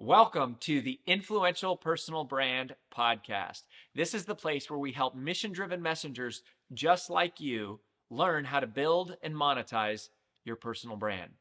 Welcome to the Influential Personal Brand Podcast. This is the place where we help mission-driven messengers just like you learn how to build and monetize your personal brand.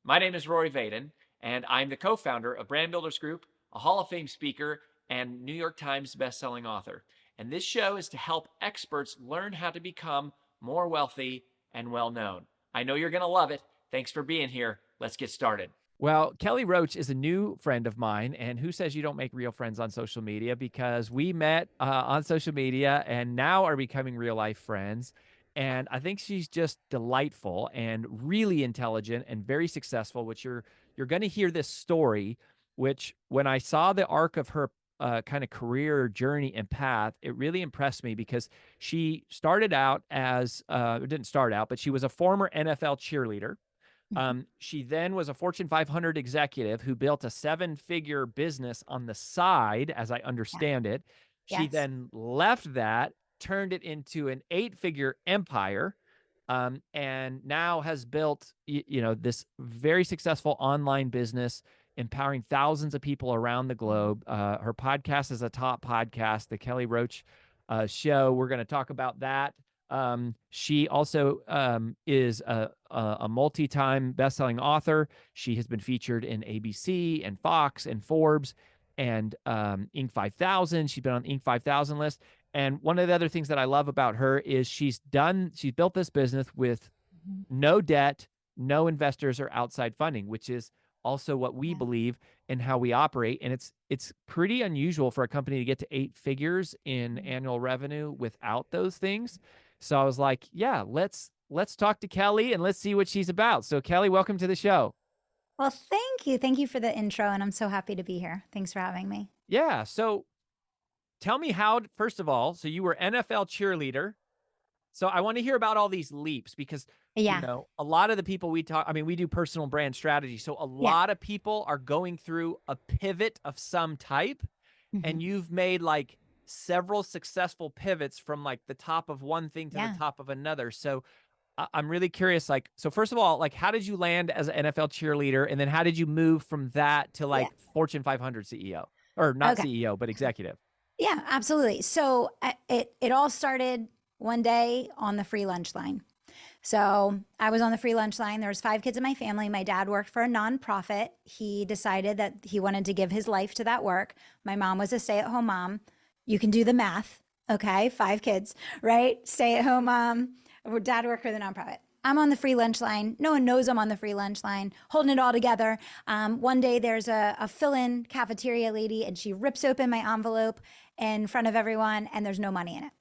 My name is Rory Vaden, and I'm the co-founder of Brand Builders Group, a Hall of Fame speaker, and New York Times bestselling author. And this show is to help experts learn how to become more wealthy and well-known. I know you're going to love it. Thanks for being here. Let's get started. Well, Kelly Roach is a new friend of mine, and who says you don't make real friends on social media? Because we met on social media and now are becoming real life friends. And I think she's just delightful and really intelligent and very successful, which you're going to hear this story, which when I saw the arc of her kind of career journey and path, it really impressed me because she started out as, didn't start out, but she was a former NFL cheerleader. She then was a Fortune 500 executive who built a 7-figure business on the side, as I understand it. She Yes. then left that, turned it into an 8-figure empire, and now has built, this very successful online business, empowering thousands of people around the globe. Her podcast is a top podcast, the Kelly Roach Show. We're going to talk about that. She also is a multi-time best-selling author. She has been featured in ABC and Fox and Forbes and Inc. 5000. She's been on the Inc. 5000 list. And one of the other things that I love about her is she's built this business with no debt, no investors or outside funding, which is also what we believe and how we operate. And it's pretty unusual for a company to get to 8 figures in annual revenue without those things. So I was like, yeah, let's talk to Kelly and let's see what she's about. So Kelly, welcome to the show. Well, thank you. Thank you for the intro, and I'm so happy to be here. Thanks for having me. Yeah. So tell me how, first of all, so you were NFL cheerleader. So I want to hear about all these leaps because, Yeah. a lot of the people we talk, we do personal brand strategy. So a Yeah. lot of people are going through a pivot of some type, and you've made like several successful pivots from like the top of one thing to the Yeah. top of another. So I'm really curious, like, so first of all, like, how did you land as an NFL cheerleader? And then how did you move from that to like Yeah. Fortune 500 CEO, or not Okay. CEO, but executive? Yeah, absolutely. So it all started one day on the free lunch line. So I was on the free lunch line. There was 5 kids in my family. My dad worked for a nonprofit. He decided that he wanted to give his life to that work. My mom was a stay-at-home mom. You can do the math. Okay, 5 kids, right? Stay-at-home mom. Dad worked for the nonprofit. I'm on the free lunch line. No one knows I'm on the free lunch line, holding it all together. One day there's a fill-in cafeteria lady, and she rips open my envelope in front of everyone, and there's no money in it.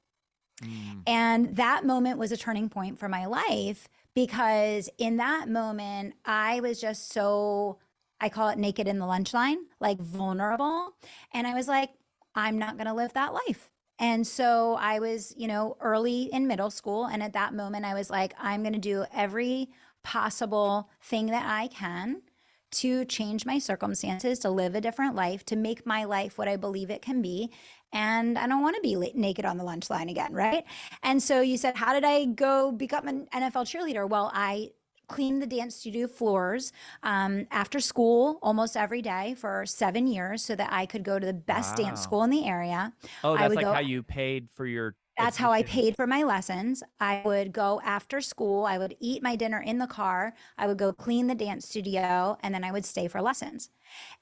And that moment was a turning point for my life, because in that moment, I was just so, I call it naked in the lunch line, like vulnerable. And I was like, I'm not going to live that life. And so I was, early in middle school. And at that moment, I was like, I'm going to do every possible thing that I can to change my circumstances, to live a different life, to make my life what I believe it can be. And I don't want to be naked on the lunch line again, right? And so you said, how did I go become an NFL cheerleader? Well, I cleaned the dance studio floors after school almost every day for 7 years so that I could go to the best dance Wow. school in the area. Oh, I that's would like go how you paid for your That's how I admission. paid for my lessons. I would go after school. I would eat my dinner in the car. I would go clean the dance studio, and then I would stay for lessons.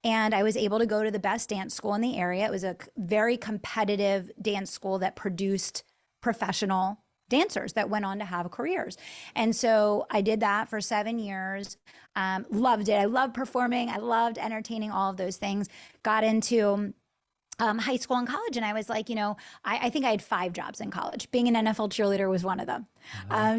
And I was able to go to the best dance school in the area. It was a very competitive dance school that produced professional dancers that went on to have careers. And so I did that for 7 years. Loved it. I loved performing. I loved entertaining, all of those things. Got into high school and college. And I was like, I think I had 5 jobs in college. Being an NFL cheerleader was one of them.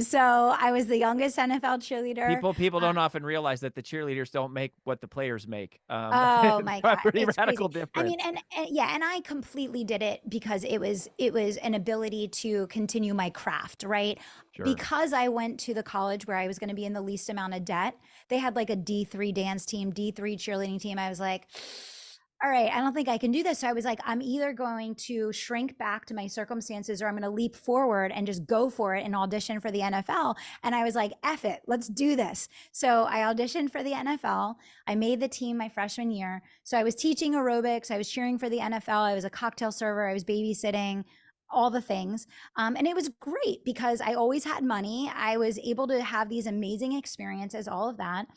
So I was the youngest NFL cheerleader. People don't often realize that the cheerleaders don't make what the players make. Oh my It's a God, pretty it's radical crazy. I difference. mean, and yeah, and I completely did it because it was an ability to continue my craft, right? Sure. Because I went to the college where I was going to be in the least amount of debt. They had like a D3 dance team, D3 cheerleading team. I was like, all right, I don't think I can do this. So I was like, I'm either going to shrink back to my circumstances or I'm going to leap forward and just go for it and audition for the NFL. And I was like, F it, let's do this. So I auditioned for the NFL. I made the team my freshman year. So I was teaching aerobics, I was cheering for the NFL, I was a cocktail server, I was babysitting, all the things. And it was great because I always had money. I was able to have these amazing experiences, all of that.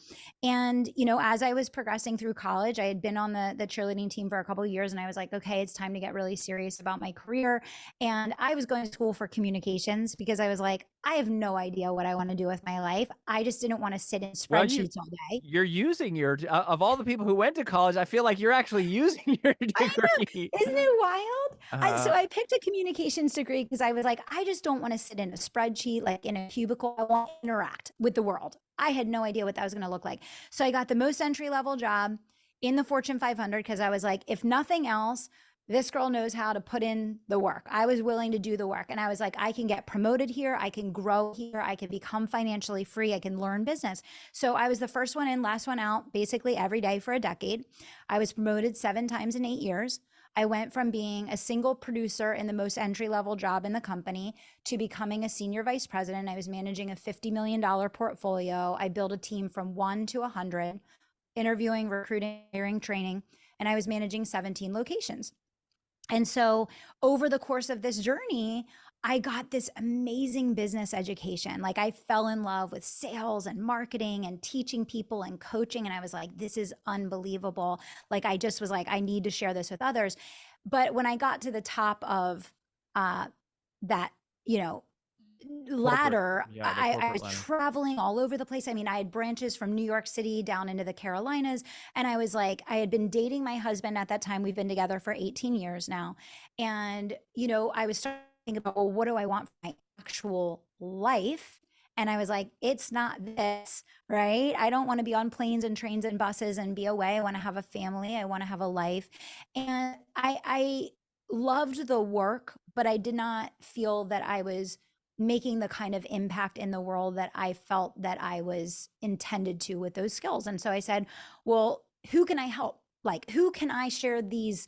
And, as I was progressing through college, I had been on the cheerleading team for a couple of years and I was like, okay, it's time to get really serious about my career. And I was going to school for communications because I was like, I have no idea what I want to do with my life. I just didn't want to sit in Well, spreadsheets all day. you're using your of all the people who went to college, I feel like you're actually using your I know. degree. Isn't it wild? So Uh, I picked a communications degree because I was like, I just don't want to sit in a spreadsheet, like in a cubicle. I want to interact with the world. I had no idea what that was going to look like. So I got the most entry level job in the Fortune 500 because I was like, if nothing else, this girl knows how to put in the work. I was willing to do the work. And I was like, I can get promoted here. I can grow here. I can become financially free. I can learn business. So I was the first one in, last one out, basically every day for a decade. I was promoted 7 times in 8 years. I went from being a single producer in the most entry level job in the company to becoming a senior vice president. I was managing a $50 million portfolio. I built a team from 1 to 100, interviewing, recruiting, hiring, training, and I was managing 17 locations. And so over the course of this journey, I got this amazing business education. Like I fell in love with sales and marketing and teaching people and coaching. And I was like, this is unbelievable. Like I just was like, I need to share this with others. But when I got to the top of that, you know, corporate. ladder, Yeah, the I corporate was ladder. traveling all over the place. I mean, I had branches from New York City down into the Carolinas. And I was like, I had been dating my husband at that time. We've been together for 18 years now. And, I was starting to think about, well, what do I want for my actual life? And I was like, it's not this, right? I don't want to be on planes and trains and buses and be away. I want to have a family. I want to have a life. And I loved the work, but I did not feel that I was making the kind of impact in the world that I felt that I was intended to with those skills. And so I said, well, who can I help? Like, who can I share these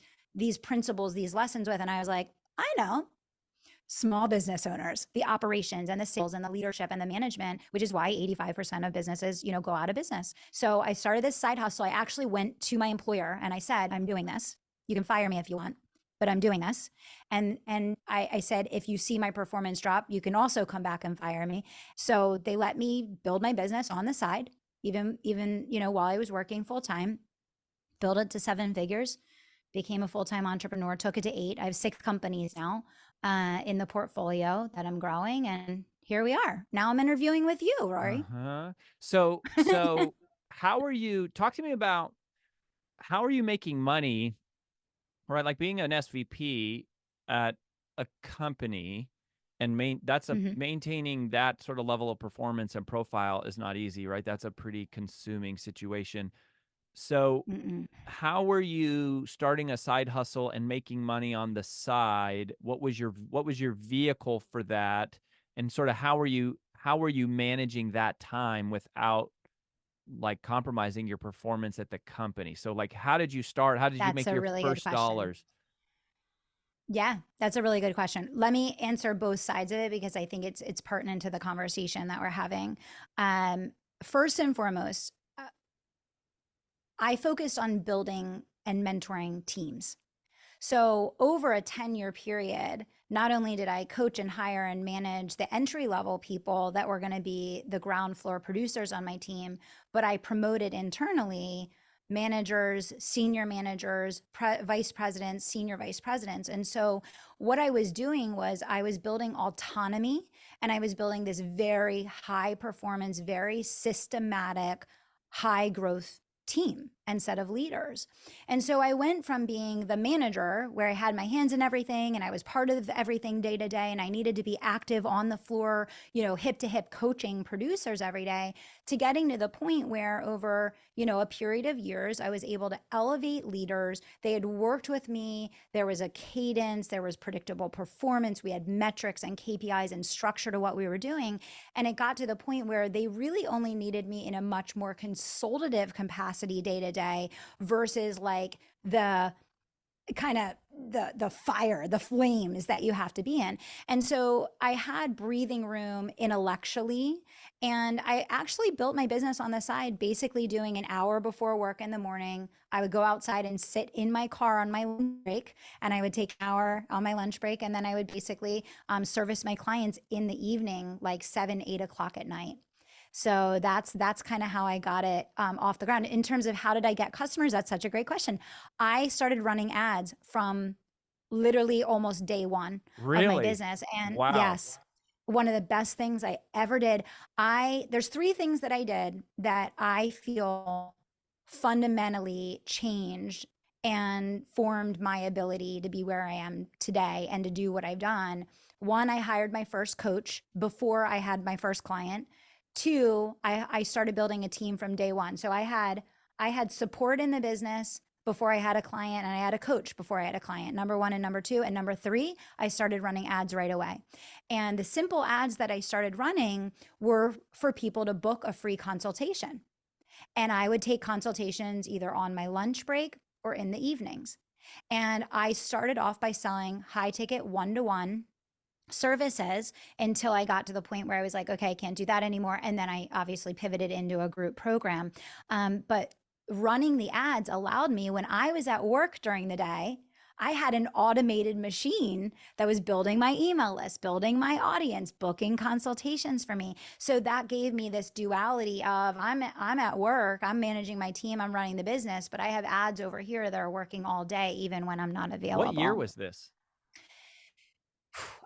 principles, these lessons with? And I was like, I know, small business owners, the operations and the sales and the leadership and the management, which is why 85% of businesses, go out of business. So I started this side hustle. I actually went to my employer and I said, I'm doing this. You can fire me if you want, but I'm doing this. And I said, if you see my performance drop, you can also come back and fire me. So they let me build my business on the side, even, while I was working full time, build it to 7 figures, became a full-time entrepreneur, took it to 8. I have 6 companies now in the portfolio that I'm growing. And here we are. Now I'm interviewing with you, Rory. Uh-huh. So how are you, talk to me about how are you making money, right? Like being an SVP at a company and Mhm. maintaining that sort of level of performance and profile is not easy, right? That's a pretty consuming situation. So Mm-mm. how were you starting a side hustle and making money on the side? What was your vehicle for that? And sort of how were you managing that time without like compromising your performance at the company? So like how did you start? How did you That's make a your really good first question. dollars? Yeah, that's a really good question. Let me answer both sides of it because I think it's pertinent to the conversation that we're having. Um, First and foremost, I focused on building and mentoring teams. So, over a 10-year period, not only did I coach and hire and manage the entry level people that were going to be the ground floor producers on my team, but I promoted internally managers, senior managers, vice presidents, senior vice presidents. And so, what I was doing was I was building autonomy and I was building this very high performance, very systematic, high growth team and set of leaders. And so I went from being the manager where I had my hands in everything and I was part of everything day to day and I needed to be active on the floor, hip to hip coaching producers every day, to getting to the point where over, a period of years, I was able to elevate leaders. They had worked with me. There was a cadence, there was predictable performance. We had metrics and KPIs and structure to what we were doing. And it got to the point where they really only needed me in a much more consultative capacity tenacity day to day versus like the kind of the fire, the flames that you have to be in. And so I had breathing room intellectually, and I actually built my business on the side, basically doing an hour before work in the morning. I would go outside and sit in my car on my lunch break, and I would take an hour on my lunch break, and then I would basically service my clients in the evening, like 7, 8 o'clock at night. So that's kind of how I got it off the ground. In terms of how did I get customers, that's such a great question. I started running ads from literally almost day one of my Really? business. And Wow. yes, one of the best things I ever did. There's three things that I did that I feel fundamentally changed and formed my ability to be where I am today and to do what I've done. One, I hired my first coach before I had my first client. Two, I started building a team from day one. So I had support in the business before I had a client, and I had a coach before I had a client. Number one and number two. And number three, I started running ads right away. And the simple ads that I started running were for people to book a free consultation. And I would take consultations either on my lunch break or in the evenings. And I started off by selling high ticket one-to-one services until I got to the point where I was like, okay, I can't do that anymore. And then I obviously pivoted into a group program. But running the ads allowed me, when I was at work during the day, I had an automated machine that was building my email list, building my audience, booking consultations for me. So that gave me this duality of I'm at work, I'm managing my team, I'm running the business, but I have ads over here that are working all day, even when I'm not What year available. was this?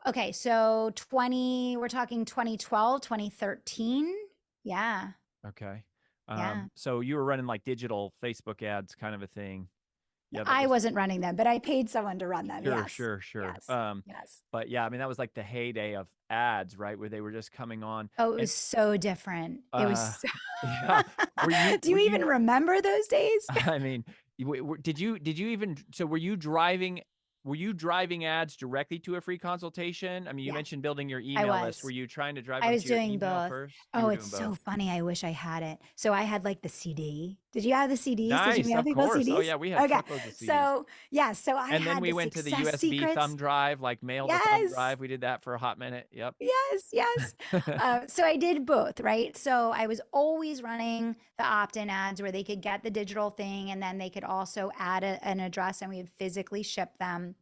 Okay, so we're talking 2012, 2013. Yeah, Okay. yeah. So you were running like digital Facebook ads kind of a thing. Yeah, that I was wasn't running them, but I paid someone to run them. sure, Yes, sure, sure. yes, yes. But yeah, I mean that was like the heyday of ads, right? Where they were just coming on. Oh, it And was so different. It was uh so yeah, were you Do were you you even remember those days? I mean, did you even so were you driving ads directly to a free consultation? I mean, you Yeah, mentioned building your I email list. Were was. you trying to drive I them was to your doing email both. first? You Oh, were it's doing so both. funny. I wish I had it. So I had like the CD. Did you have the CDs? Did you Nice, mail of people course. Oh CDs? yeah, we had Okay. truckloads of CDs. So, yeah, so I And then had we the went to the success USB secrets. thumb drive, like mail to thumb Yes. drive. We did that for a hot minute. Yep. Yes, yes. So I did both, right? So I was always running the opt-in ads where they could get the digital thing, and then they could also add an address, and we would physically ship them.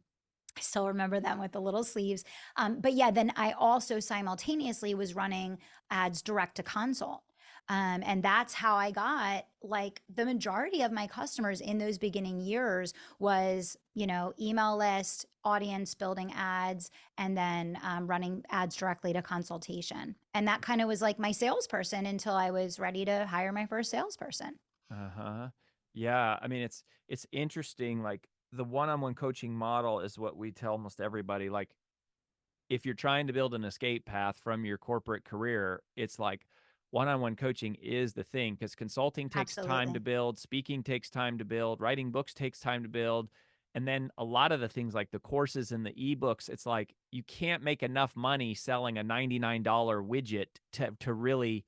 I still remember them with the little sleeves. But yeah, then I also simultaneously was running ads direct to consult. And that's how I got like the majority of my customers in those beginning years was, email list, audience building ads, and then running ads directly to consultation. And that kind of was like my salesperson until I was ready to hire my first salesperson. Uh-huh. Yeah, I mean it's interesting like the one-on-one coaching model is what we tell almost everybody like if you're trying to build an escape path from your corporate career, it's like one-on-one coaching is the thing because consulting takes time to Absolutely. build, speaking takes time to build, writing books takes time to build. And then a lot of the things like the courses and the ebooks, it's like you can't make enough money selling a $99 widget to really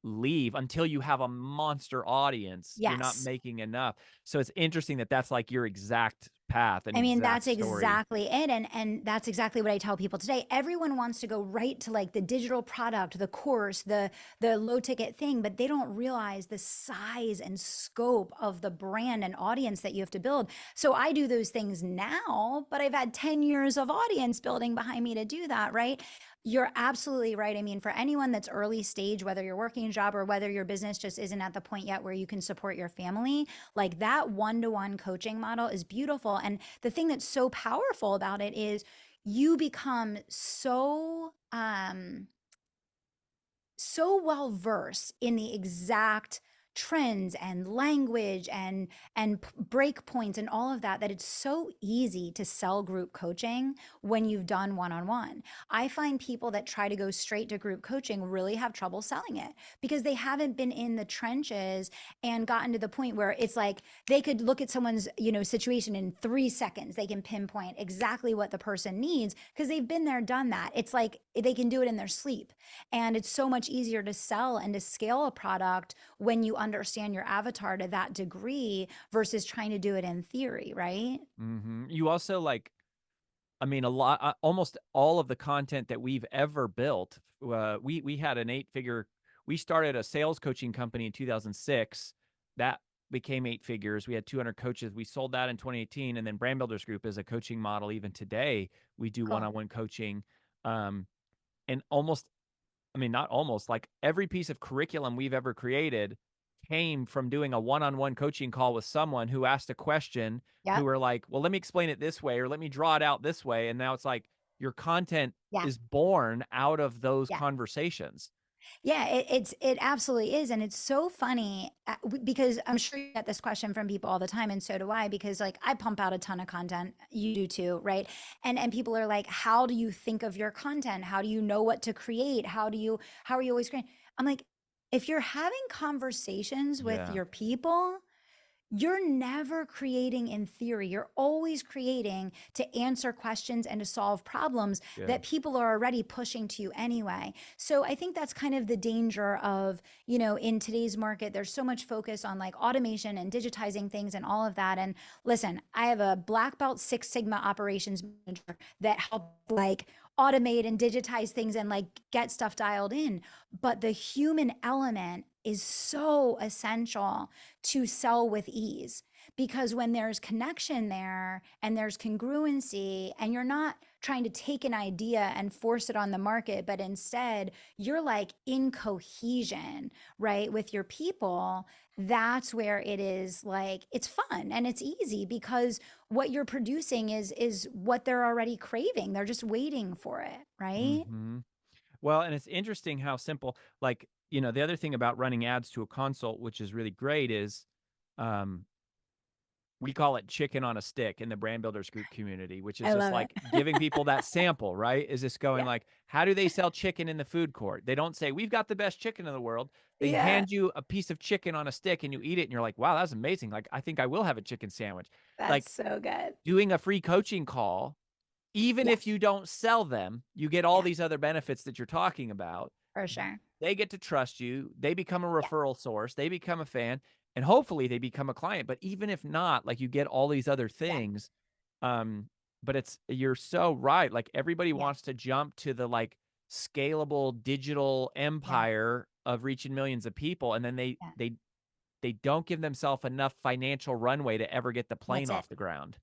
leave until you have a monster audience. You're not Yes. making enough. So it's interesting that that's like your exact path and I mean, exact that's story. exactly it. And that's exactly what I tell people today. Everyone wants to go right to like the digital product, the course, the low ticket thing, but they don't realize the size and scope of the brand and audience that you have to build. So I do those things now, but I've had 10 years of audience building behind me to do that, right? You're absolutely right. I mean, for anyone that's early stage, whether you're working a job or whether your business just isn't at the point yet where you can support your family, like that one-to-one coaching model is beautiful. And the thing that's so powerful about it is you become so well versed in the exact trends and language and break points and all of that, that it's so easy to sell group coaching when you've done one-on-one. I find people that try to go straight to group coaching really have trouble selling it because they haven't been in the trenches and gotten to the point where it's like they could look at someone's situation in 3 seconds. They can pinpoint exactly what the person needs because they've been there, done that. It's like they can do it in their sleep. And it's so much easier to sell and to scale a product when you understand your avatar to that degree versus trying to do it in theory, right? You also like, I mean, a lot, almost all of the content that we've ever built. We had an 8-figure. We started a sales coaching company in 2006. That became 8 figures. We had 200 coaches. We sold that in 2018, and then Brand Builders Group is a coaching model. Even today, we do Cool. one-on-one coaching, um, and almost, I mean, not almost, like every piece of curriculum we've ever created came from doing a one-on-one coaching call with someone who asked a question, who Yep. were like, "Well, let me explain it this way, or let me draw it out this way." And now it's like your content Yeah. is born out of those Yeah. conversations. Yeah, it absolutely is, and it's so funny because I'm sure you get this question from people all the time, and so do I. Because like I pump out a ton of content, you do too, right? And people are like, "How do you think of your content? How do you know what to create? How are you always creating?" I'm like, if you're having conversations with Yeah. your people, you're never creating in theory. You're always creating to answer questions and to solve problems Good. that people are already pushing to you anyway. So I think that's kind of the danger of, in today's market, there's so much focus on like automation and digitizing things and all of that. And listen, I have a black belt Six Sigma operations manager that help like automate and digitize things and like get stuff dialed in. But the human element is so essential to sell with ease, because when there's connection there and there's congruency and you're not trying to take an idea and force it on the market, but instead you're like in cohesion, right, with your people, that's where it is like it's fun and it's easy because what you're producing is what they're already craving. They're just waiting for it, right? hmm Well, and it's interesting how simple, like, the other thing about running ads to a consult, which is really great, is um, we call it chicken on a stick in the brand builders group community, which is I just love like it. giving people that sample, right? Is just going Yeah. like, how do they sell chicken in the food court? They don't say, we've got the best chicken in the world. They Yeah. hand you a piece of chicken on a stick and you eat it and you're like, wow, that's amazing. Like, I think I will have a chicken sandwich. That's Like so good. doing a free coaching call, even Yeah. if you don't sell them, you get all Yeah. these other benefits that you're talking about. For sure. They get to trust you. They become a Yeah. referral source. They become a fan, and hopefully they become a client. But even if not, like you get all these other Yeah. things. But you're so right. Like everybody Yeah. wants to jump to the like scalable digital Yeah. empire of reaching millions of people, and then they Yeah. they they don't give themselves enough financial runway to ever get the plane That's it. off the ground.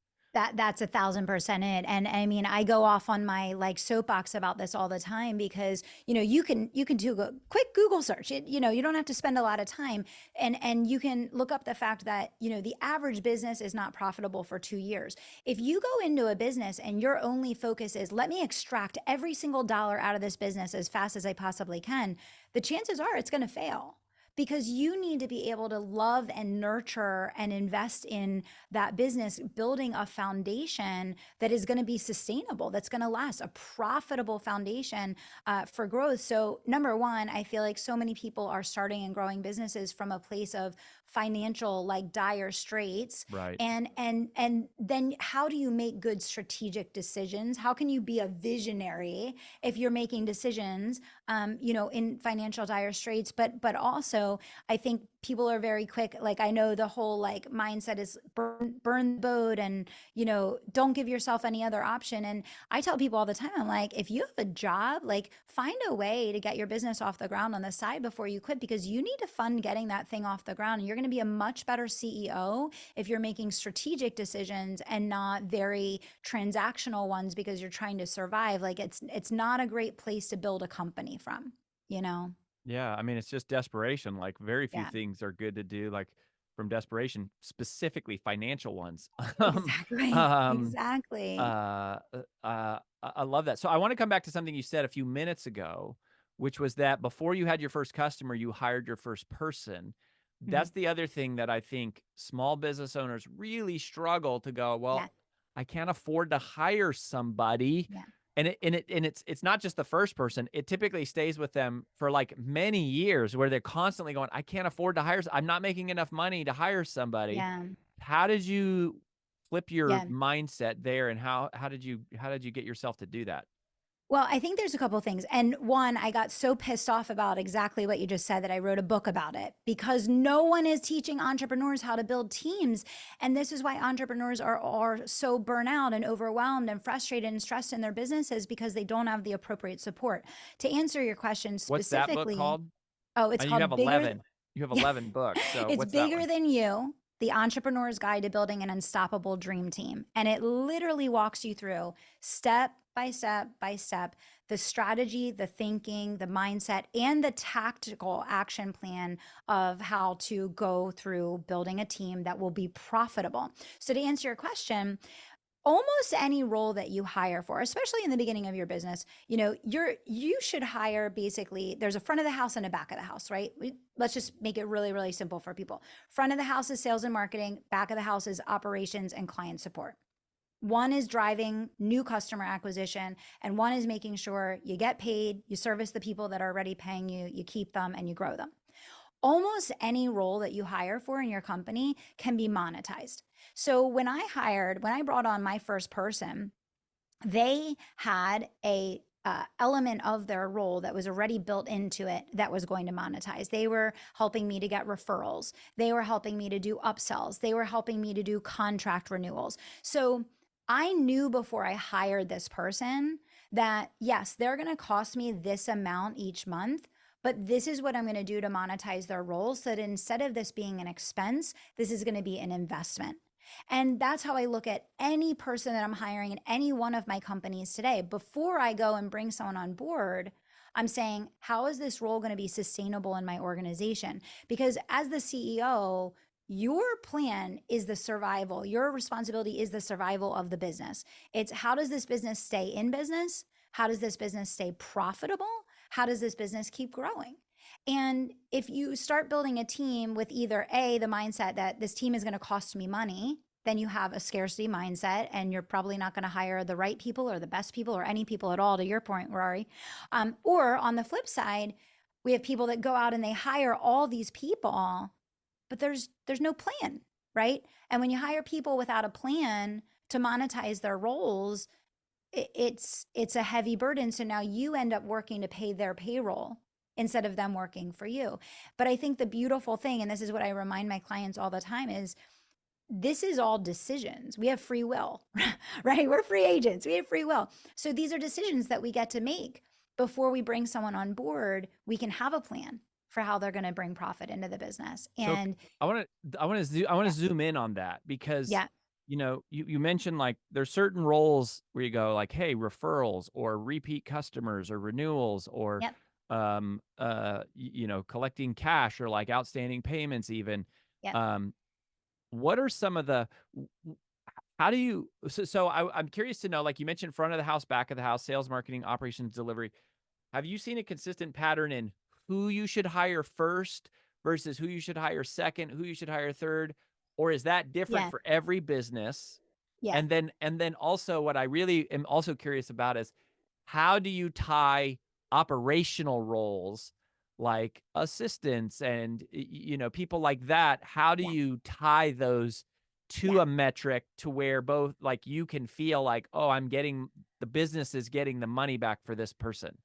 That's 1,000% it. And I mean, I go off on my like soapbox about this all the time because, you can do a quick Google search. You don't have to spend a lot of time, and you can look up the fact that, the average business is not profitable for 2 years. If you go into a business and your only focus is let me extract every single dollar out of this business as fast as I possibly can, the chances are it's going to fail, because you need to be able to love and nurture and invest in that business, building a foundation that is going to be sustainable, that's going to last, a profitable foundation for growth. So, number one, I feel like so many people are starting and growing businesses from a place of financial like dire straits. Right. And then how do you make good strategic decisions? How can you be a visionary if you're making decisions in financial dire straits? But also, I think people are very quick. Like I know the whole like mindset is burn the boat, and don't give yourself any other option. And I tell people all the time, I'm like, if you have a job, like find a way to get your business off the ground on the side before you quit, because you need to fund getting that thing off the ground. And you're going to be a much better CEO if you're making strategic decisions and not very transactional ones because you're trying to survive. Like it's not a great place to build a company from, you know? Yeah, I mean, it's just desperation. Like very few Yeah, things are good to do, like from desperation, specifically financial ones. exactly. Um, Exactly. I love that. So I want to come back to something you said a few minutes ago, which was that before you had your first customer, you hired your first person. Mhm. That's the other thing that I think small business owners really struggle to go, Yeah. well, I can't afford to hire somebody. Yeah. And it's not just the first person. It typically stays with them for like many years where they're constantly going, I can't afford to hire. I'm not making enough money to hire somebody. Yeah. How did you flip your Yeah. mindset there, and how did you get yourself to do that? Well, I think there's a couple things. And one, I got so pissed off about exactly what you just said that I wrote a book about it because no one is teaching entrepreneurs how to build teams. And this is why entrepreneurs are so burnt out and overwhelmed and frustrated and stressed in their businesses because they don't have the appropriate support. To answer your question What's that book specifically, called? oh, it's And you have called Bigger. 11. You have Yeah. 11 books. So It's what's that Bigger one? Than You, The Entrepreneur's Guide to Building an Unstoppable Dream Team. And it literally walks you through step by step by step the strategy, the thinking, the mindset, and the tactical action plan of how to go through building a team that will be profitable. So, to answer your question, almost any role that you hire for, especially in the beginning of your business, you should hire basically there's a front of the house and a back of the house, right? Let's just make it really, really simple for people. Front of the house is sales and marketing, back of the house is operations and client support. One is driving new customer acquisition, and one is making sure you get paid, you service the people that are already paying you, you keep them, and you grow them. Almost any role that you hire for in your company can be monetized. So when I brought on my first person, they had a element of their role that was already built into it that was going to monetize. They were helping me to get referrals. They were helping me to do upsells. They were helping me to do contract renewals. So I knew before I hired this person that yes, they're going to cost me this amount each month, but this is what I'm going to do to monetize their roles so that instead of this being an expense, this is going to be an investment. And that's how I look at any person that I'm hiring in any one of my companies today. Before I go and bring someone on board, I'm saying, how is this role going to be sustainable in my organization? Because as the CEO, your plan is the survival. Your responsibility is the survival of the business. It's how does this business stay in business? How does this business stay profitable? How does this business keep growing? And if you start building a team with either A, the mindset that this team is going to cost me money, then you have a scarcity mindset and you're probably not going to hire the right people or the best people or any people at all, to your point, Rory. Or on the flip side, we have people that go out and they hire all these people, but there's no plan, right? And when you hire people without a plan to monetize their roles, it's a heavy burden. So now you end up working to pay their payroll instead of them working for you. But I think the beautiful thing, and this is what I remind my clients all the time, is this is all decisions. We have free will, right? We're free agents. We have free will. So these are decisions that we get to make before we bring someone on board. We can have a plan for how they're going to bring profit into the business. So And I want to yeah, zoom in on that because yeah, you mentioned like there's certain roles where you go like, hey, referrals or repeat customers or renewals or yep, collecting cash or like outstanding payments even. yep, Um, what are some of the how do you I'm curious to know, like you mentioned front of the house, back of the house, sales, marketing, operations, delivery. Have you seen a consistent pattern in who you should hire first versus who you should hire second, who you should hire third? Or is that different yeah, for every business? yeah, And then also what I really am also curious about is how do you tie operational roles like assistants and people like that? How do yeah, you tie those to yeah. a metric to where both like you can feel like, oh, the business is getting the money back for this person?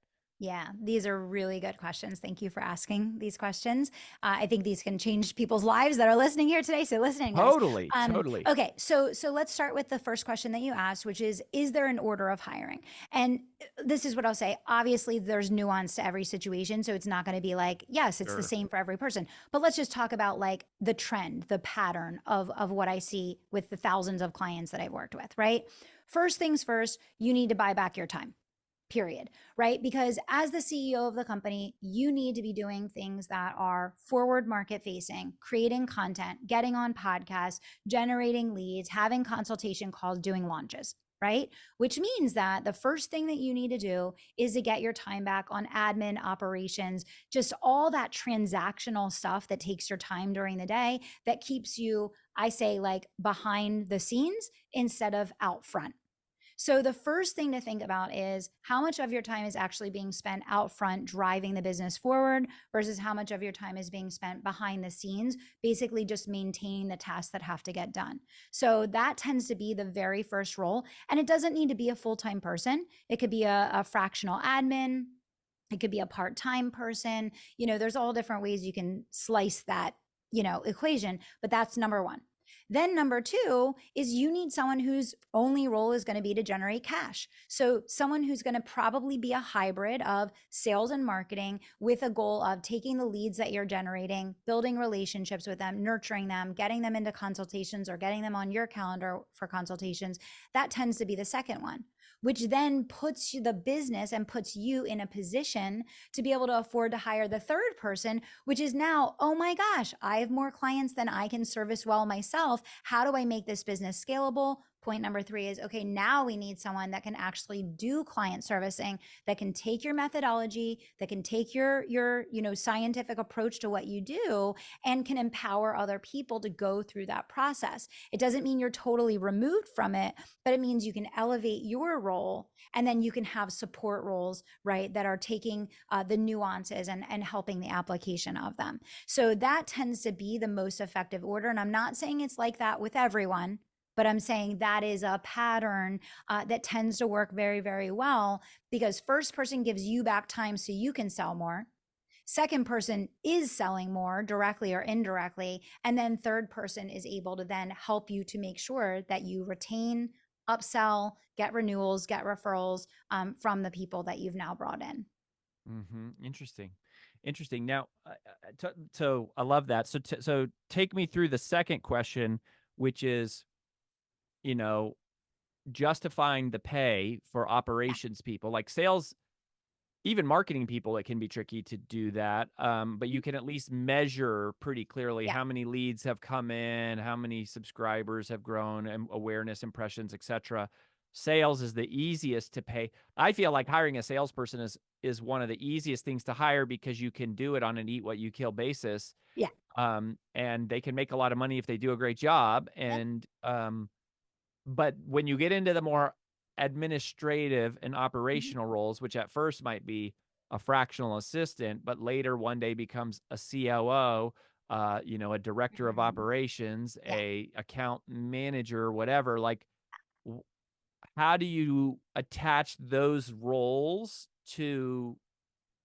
Yeah, these are really good questions. Thank you for asking these questions. I think these can change people's lives that are listening here today. So, listening, guys. Totally, totally. Okay, so let's start with the first question that you asked, which is there an order of hiring? And this is what I'll say. Obviously, there's nuance to every situation, so it's not going to be like, yes, it's the Sure. same for every person. But let's just talk about like the trend, the pattern of what I see with the thousands of clients that I've worked with. Right. First things first, you need to buy back your time, period, right? Because as the CEO of the company, you need to be doing things that are forward market facing, creating content, getting on podcasts, generating leads, having consultation calls, doing launches, right? Which means that the first thing that you need to do is to get your time back on admin, operations, just all that transactional stuff that takes your time during the day that keeps you, I say, like behind the scenes instead of out front. So the first thing to think about is how much of your time is actually being spent out front driving the business forward versus how much of your time is being spent behind the scenes, basically just maintaining the tasks that have to get done. So that tends to be the very first role. And it doesn't need to be a full-time person. It could be a fractional admin. It could be a part-time person. There's all different ways you can slice that, equation, but that's number one. Then number two is you need someone whose only role is going to be to generate cash. So someone who's going to probably be a hybrid of sales and marketing with a goal of taking the leads that you're generating, building relationships with them, nurturing them, getting them into consultations or getting them on your calendar for consultations. That tends to be the second one, which then puts the business and puts you in a position to be able to afford to hire the third person, which is now, oh my gosh, I have more clients than I can service well myself. How do I make this business scalable? Point number three is, okay, now we need someone that can actually do client servicing, that can take your methodology, that can take your scientific approach to what you do and can empower other people to go through that process. It doesn't mean you're totally removed from it, but it means you can elevate your role and then you can have support roles, right, that are taking the nuances and helping the application of them. So that tends to be the most effective order. And I'm not saying it's like that with everyone, but I'm saying that is a pattern that tends to work very, very well, because first person gives you back time so you can sell more. Second person is selling more directly or indirectly. And then third person is able to then help you to make sure that you retain, upsell, get renewals, get referrals from the people that you've now brought in. Interesting. Now, so I love that. So take me through the second question, which is, justifying the pay for operations people, like sales, even marketing people. It can be tricky to do that. But you can at least measure pretty clearly Yeah. how many leads have come in, how many subscribers have grown, and awareness, impressions, etc. Sales is the easiest to pay. I feel like hiring a salesperson is one of the easiest things to hire because you can do it on an eat what you kill basis. Yeah. And they can make a lot of money if they do a great job. Yep. And but when you get into the more administrative and Mhm. operational roles, which at first might be a fractional assistant, but later one day becomes a COO, a director of Mhm. operations, Yeah. a account manager, whatever, like w- how do you attach those roles to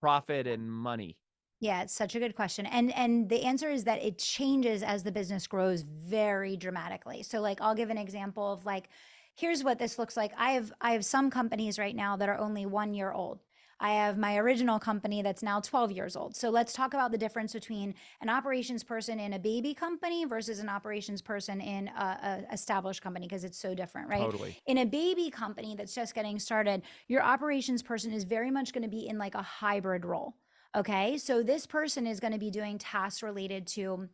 profit and money? Yeah, it's such a good question. And the answer is that it changes as the business grows very dramatically. So like I'll give an example of like here's what this looks like. I have some companies right now that are only 1 year old. I have my original company that's now 12 years old. So let's talk about the difference between an operations person in a baby company versus an operations person in a established company, because it's so different, right? Totally. In a baby company that's just getting started, your operations person is very much going to be in like a hybrid role. Okay, so this person is going to be doing tasks related to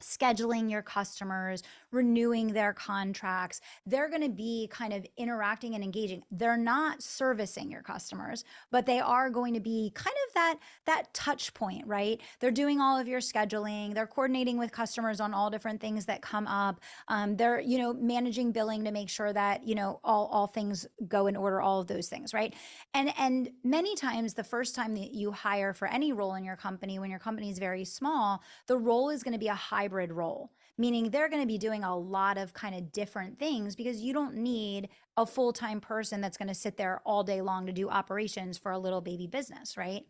scheduling your customers, renewing their contracts. They're going to be kind of interacting and engaging. They're not servicing your customers, but they are going to be kind of that touch point, right? They're doing all of your scheduling. They're coordinating with customers on all different things that come up. They're managing billing to make sure that all things go in order. All of those things, right? And many times the first time that you hire for any role in your company, when your company is very small, the role is going to be a hybrid role, meaning they're going to be doing a lot of kind of different things, because you don't need a full-time person that's going to sit there all day long to do operations for a little baby business, right?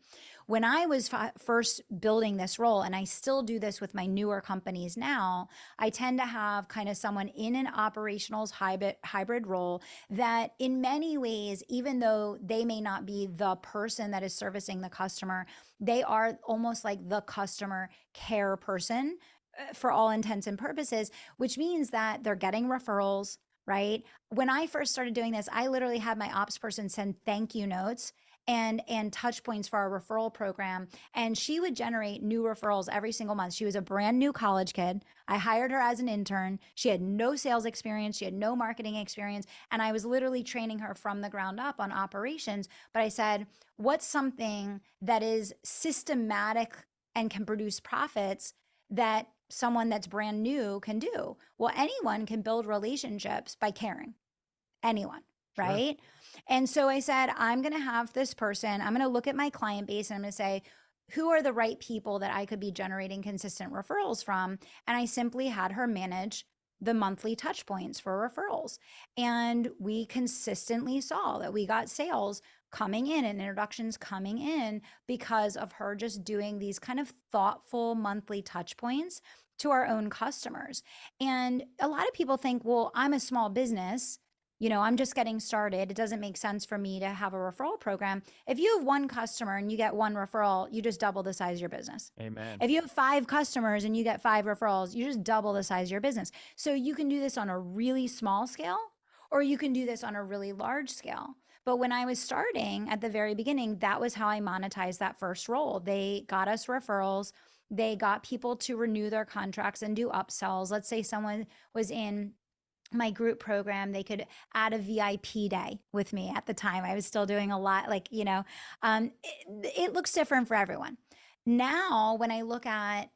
When I was first building this role, and I still do this with my newer companies now, I tend to have kind of someone in an operationals hybrid role that in many ways, even though they may not be the person that is servicing the customer, they are almost like the customer care person for all intents and purposes, which means that they're getting referrals, right? When I first started doing this, I literally had my ops person send thank you notes and touch points for our referral program, and she would generate new referrals every single month. She was a brand new college kid. I hired her as an intern. She had no sales experience, she had no marketing experience, and I was literally training her from the ground up on operations. But I said, what's something that is systematic and can produce profits that someone that's brand new can do? Well, anyone can build relationships by caring. Anyone. Sure. right? And so I said, I'm going to have this person, I'm going to look at my client base and I'm going to say, who are the right people that I could be generating consistent referrals from? And I simply had her manage the monthly touch points for referrals. And we consistently saw that we got sales coming in and introductions coming in because of her just doing these kind of thoughtful monthly touch points to our own customers. And a lot of people think, well, I'm a small business. I'm just getting started. It doesn't make sense for me to have a referral program. If you have one customer and you get one referral, you just double the size of your business. Amen. If you have five customers and you get five referrals, you just double the size of your business. So you can do this on a really small scale or you can do this on a really large scale. But when I was starting at the very beginning, that was how I monetized that first role. They got us referrals. They got people to renew their contracts and do upsells. Let's say someone was in my group program, they could add a VIP day with me at the time. I was still doing a lot, it looks different for everyone. Now, when I look at,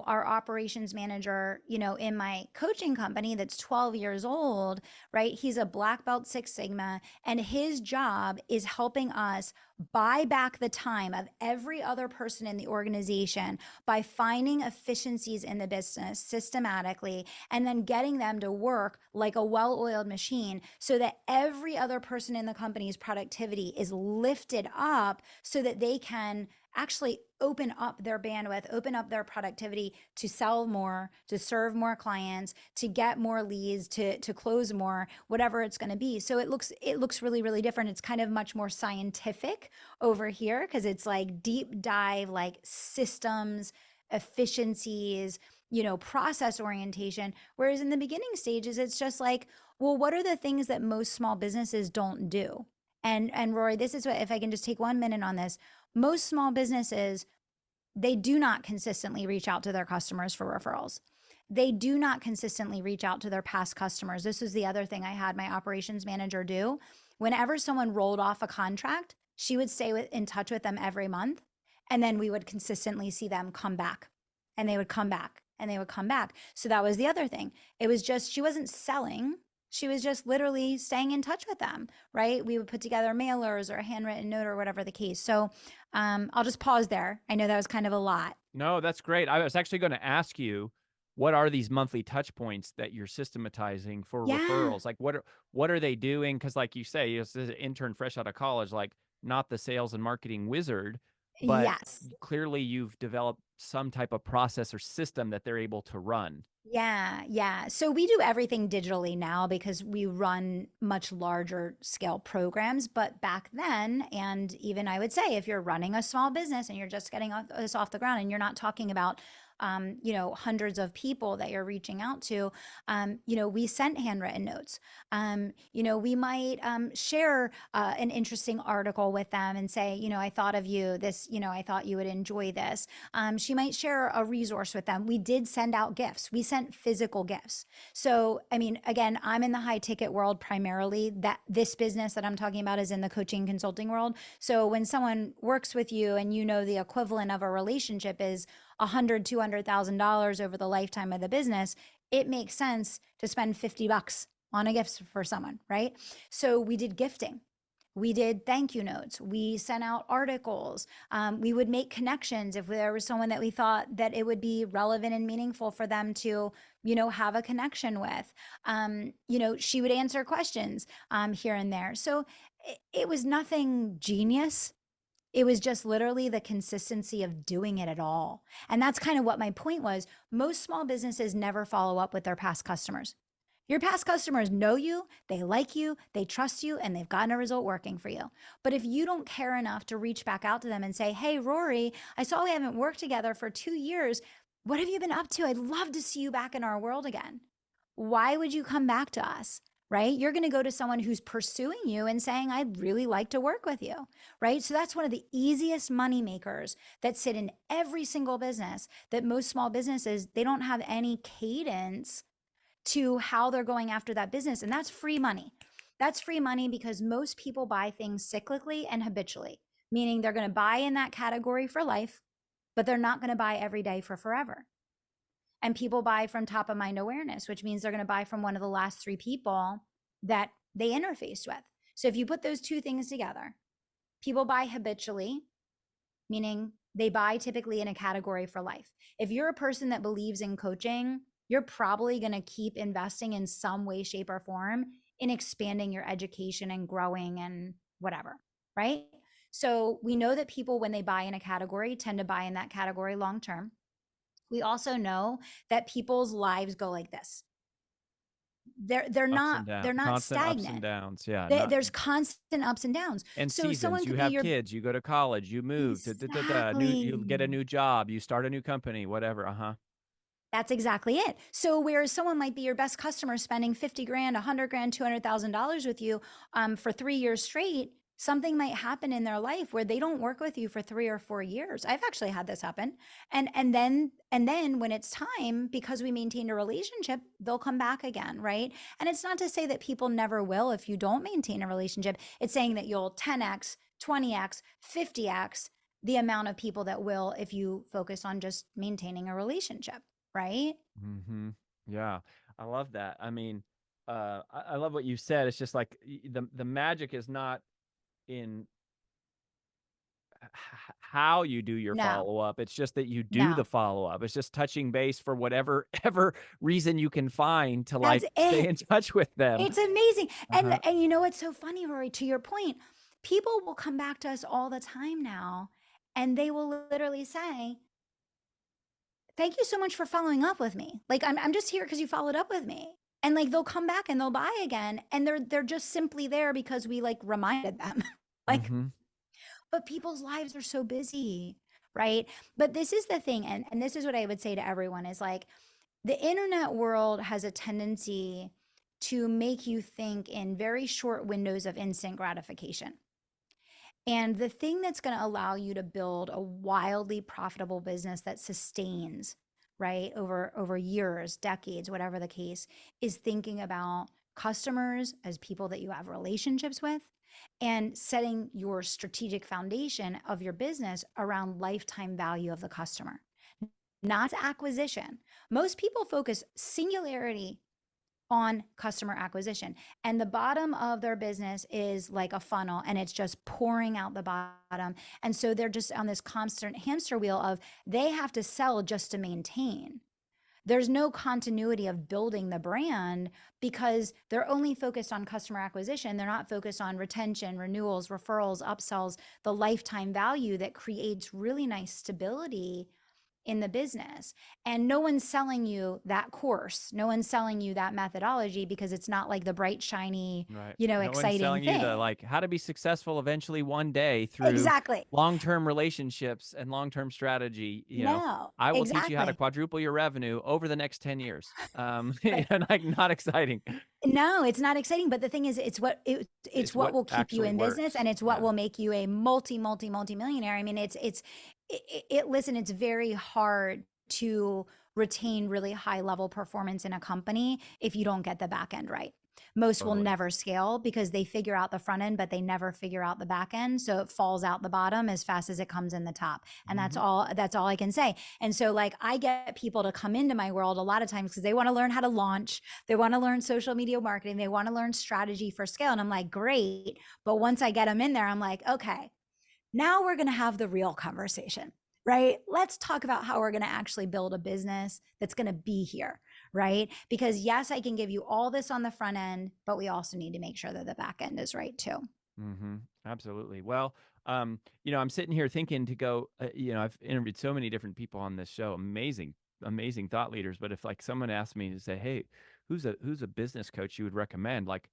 our operations manager, in my coaching company that's 12 years old, right? He's a black belt Six Sigma, and his job is helping us buy back the time of every other person in the organization by finding efficiencies in the business systematically and then getting them to work like a well-oiled machine so that every other person in the company's productivity is lifted up so that they can actually open up their bandwidth, open up their productivity to sell more, to serve more clients, to get more leads, to close more, whatever it's going to be. So it looks really, really different. It's kind of much more scientific over here because it's like deep dive, like systems, efficiencies, process orientation. Whereas in the beginning stages, it's just like, well, what are the things that most small businesses don't do? And Rory, this is what, if I can just take 1 minute on this, most small businesses, they do not consistently reach out to their customers for referrals. They do not consistently reach out to their past customers. This was the other thing I had my operations manager do. Whenever someone rolled off a contract, she would stay in touch with them every month. And then we would consistently see them come back and they would come back and they would come back. So that was the other thing. It was just, she wasn't selling. She was just literally staying in touch with them, right? We would put together mailers or a handwritten note or whatever the case. So I'll just pause there. I know that was kind of a lot. No, that's great. I was actually going to ask you, what are these monthly touch points that you're systematizing for Yeah. referrals? Like what are they doing? Because like you say, you're an intern fresh out of college, like not the sales and marketing wizard, but Yes. clearly you've developed some type of process or system that they're able to run. Yeah, yeah. So we do everything digitally now because we run much larger scale programs. But back then, and even I would say, if you're running a small business and you're just getting this off the ground and you're not talking about, hundreds of people that you're reaching out to, we sent handwritten notes. We might share an interesting article with them and say, I thought of you, this, I thought you would enjoy this. She might share a resource with them. We did send out gifts. We sent physical gifts. So, I mean, again, I'm in the high ticket world primarily. That this business that I'm talking about is in the coaching consulting world. So when someone works with you and the equivalent of a relationship is $100,000, $200,000 over the lifetime of the business, it makes sense to spend $50 on a gift for someone, right? So we did gifting. We did thank you notes. We sent out articles. We would make connections if there was someone that we thought that it would be relevant and meaningful for them to, have a connection with. She would answer questions here and there. So it was nothing genius. It was just literally the consistency of doing it at all. And that's kind of what my point was. Most small businesses never follow up with their past customers. Your past customers know you, they like you, they trust you, and they've gotten a result working for you. But if you don't care enough to reach back out to them and say, hey, Rory, I saw we haven't worked together for 2 years. What have you been up to? I'd love to see you back in our world again. Why would you come back to us? Right? You're going to go to someone who's pursuing you and saying, I'd really like to work with you. Right? So that's one of the easiest money makers that sit in every single business that most small businesses, they don't have any cadence to how they're going after that business. And that's free money. That's free money because most people buy things cyclically and habitually, meaning they're going to buy in that category for life, but they're not going to buy every day for forever. And people buy from top of mind awareness, which means they're going to buy from one of the last three people that they interfaced with. So if you put those two things together, people buy habitually, meaning they buy typically in a category for life. If you're a person that believes in coaching, you're probably going to keep investing in some way, shape, or form in expanding your education and growing and whatever, right? So we know that people, when they buy in a category, tend to buy in that category long term. We also know that people's lives go like this. They're Ups not and downs, they're not constant ups and stagnant. downs. Yeah, not There's constant ups and downs. and So someone seasons. You could be have your kids, you go to college, you move to new, you get a exactly. new job, you start a new company, whatever. Uh-huh. That's exactly it. So whereas someone might be your best customer spending 50 grand, 100 grand, $200,000 with you for 3 years straight, something might happen in their life where they don't work with you for 3 or 4 years. I've actually had this happen. And then when it's time, because we maintained a relationship, they'll come back again, right? And it's not to say that people never will if you don't maintain a relationship. It's saying that you'll 10x, 20x, 50x the amount of people that will if you focus on just maintaining a relationship, right? Mm-hmm. Yeah, I love that. I mean, I love what you said. It's just like the magic is not in how you do your No, follow up. It's just that you do the no. follow up. It's just touching base for whatever ever reason you can find to That's like stay it. in touch with them. It's amazing. And Uh-huh. and you know what's so funny, Rory, to your point, people will come back to us all the time now and they will literally say, "Thank you so much for following up with me. Like I'm just here because you followed up with me." And like they'll come back and they'll buy again and they're just simply there because we like reminded them. Like, Mm-hmm. but people's lives are so busy, right? But this is the thing, and this is what I would say to everyone is like the internet world has a tendency to make you think in very short windows of instant gratification. And the thing that's going to allow you to build a wildly profitable business that sustains, right, over years, decades, whatever the case, is thinking about customers as people that you have relationships with and setting your strategic foundation of your business around lifetime value of the customer, not acquisition. Most people focus singularity on customer acquisition. And the bottom of their business is like a funnel and it's just pouring out the bottom. And so they're just on this constant hamster wheel of they have to sell just to maintain. There's no continuity of building the brand because they're only focused on customer acquisition. They're not focused on retention, renewals, referrals, upsells, the lifetime value that creates really nice stability in the business. And no one's selling you that course. No one's selling you that methodology because it's not like the bright, shiny, Right. No one's exciting selling you the thing. like how to be successful eventually one day through Exactly. long-term relationships and long-term strategy. No, I will teach you how to exactly. quadruple your revenue over the next 10 years. And like not exciting. No, it's not exciting, but the thing is, it's It's what what will keep you actually in business, works. and it's what Yeah. will make you a multi millionaire. I mean, listen, it's very hard to retain really high level performance in a company if you don't get the back end right. Most will Totally. never scale because they figure out the front end, but they never figure out the back end. So it falls out the bottom as fast as it comes in the top. And Hmm. that's all I can say. And so like I get people to come into my world a lot of times because they want to learn how to launch, they want to learn social media marketing, they want to learn strategy for scale. And I'm like, great. But once I get them in there, I'm like, okay, now we're going to have the real conversation, right? Let's talk about how we're going to actually build a business that's going to be here, right? Because yes, I can give you all this on the front end, but we also need to make sure that the back end is right too. Hmm. Absolutely. Well, I'm sitting here thinking to go, I've interviewed so many different people on this show, amazing, amazing thought leaders. But if like someone asked me to say, hey, who's a business coach you would recommend? Like,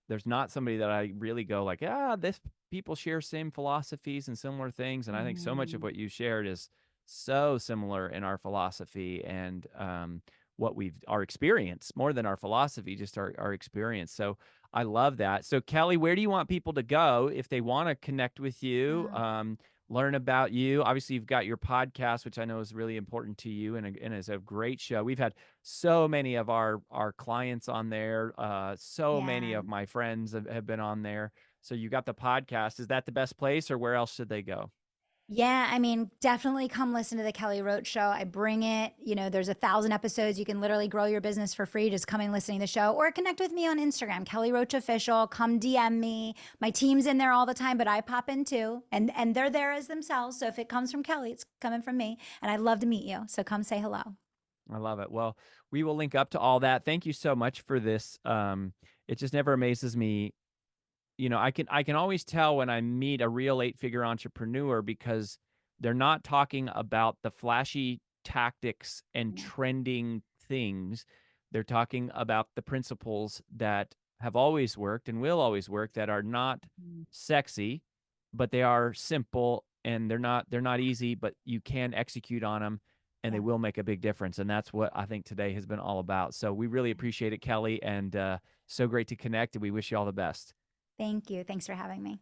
there's not somebody that I really go like, this people share same philosophies and similar things. And I think so much of Mm, what you shared is so similar in our philosophy and what our experience more than our philosophy, just our experience. So I love that. So Kelly, where do you want people to go if they want to connect with you, yeah. learn about you? Obviously, you've got your podcast, which I know is really important to you, and is a great show. We've had so many of our clients on there. So many Yeah. of my friends have been on there. So you got the podcast. Is that the best place, or where else should they go? Yeah, I mean, definitely come listen to the Kelly Roach show. I bring it. There's 1,000 episodes. You can literally grow your business for free just coming listening to the show, or connect with me on Instagram, Kelly Roach Official. Come DM me. My team's in there all the time, but I pop in too, and they're there as themselves. So if it comes from Kelly, it's coming from me, and I'd love to meet you. So come say hello. I love it. Well, we will link up to all that. Thank you so much for this. It just never amazes me. I can always tell when I meet a real eight-figure entrepreneur because they're not talking about the flashy tactics and Yeah. trending things. They're talking about the principles that have always worked and will always work, that are not Mm. sexy, but they are simple, and they're not easy, but you can execute on them, and they Yeah. will make a big difference. And that's what I think today has been all about. So we really appreciate it, Kelly, and so great to connect, and we wish you all the best. Thank you. Thanks for having me.